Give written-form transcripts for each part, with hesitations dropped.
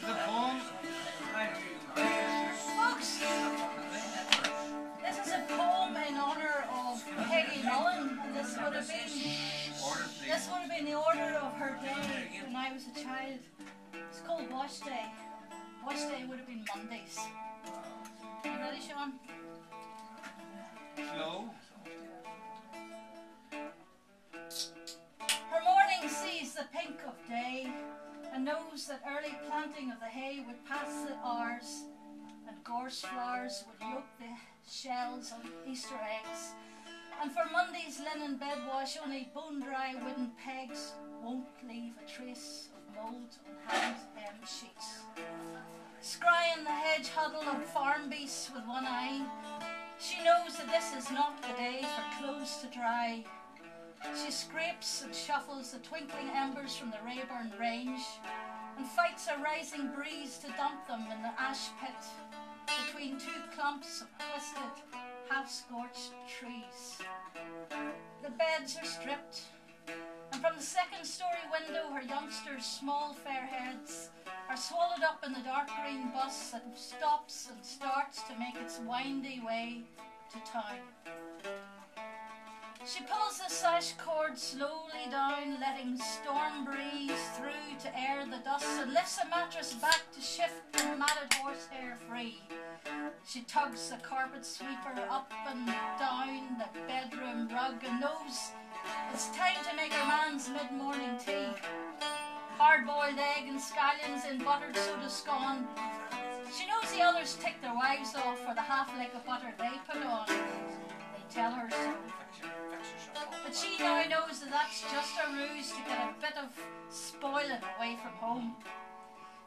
The poem. Folks, this is a poem in honour of Peggy Mullen. This would have been the order of her day when I was a child. It's called Washday. Washday would have been Mondays. You ready, Sean? Slow. Her morning sees the pink of day and knows that early planting of the hay would pass the hours and gorse flowers would yolk the shells on Easter eggs. And for Monday's linen bed wash, only bone-dry wooden pegs won't leave a trace of mould on hand sheets. Scrying the hedge huddle of farm beasts with one eye, she knows that this is not the day for clothes to dry. She scrapes and shuffles the twinkling embers from the Rayburn range and fights a rising breeze to dump them in the ash pit between two clumps of twisted, half-scorched trees. The beds are stripped, and from the second-story window her youngsters' small fair heads are swallowed up in the dark green bus that stops and starts to make its windy way to town. She pulls the sash cord slowly down, letting storm breeze through to air the dust, and lifts a mattress back to shift the matted horsehair free. She tugs the carpet sweeper up and down the bedroom rug and knows it's time to make her man's mid-morning tea. Hard-boiled egg and scallions in buttered soda scone. She knows the others take their wives off for the half-lick of butter they put on. They tell her so. But she now knows that that's just a ruse to get a bit of spoiling away from home.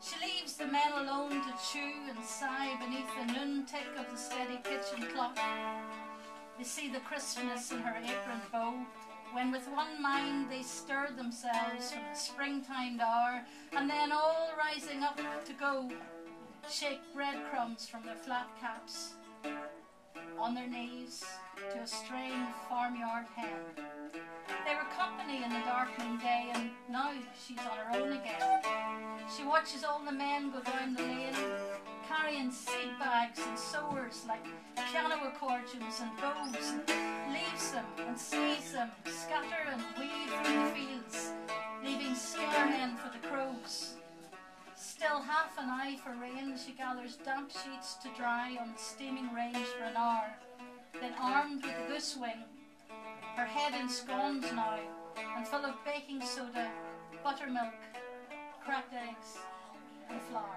She leaves the men alone to chew and sigh beneath the noon tick of the steady kitchen clock. They see the crispness in her apron bow, when with one mind they stir themselves from the springtime hour, and then all rising up to go, shake breadcrumbs from their flat caps on their knees to a straying farmyard hen. They were company in the darkening day, and now she's on her own again. She watches all the men go down the lane, carrying seed bags and sowers like piano accordions and bows, and leaves them and sees them scatter and weave through the fields, leaving skinner hen for the crows. Still half an eye for rain, she gathers damp sheets to dry on the steaming range for an hour, then armed with the goose wing, her head in scones now, and full of baking soda, buttermilk, cracked eggs and flour.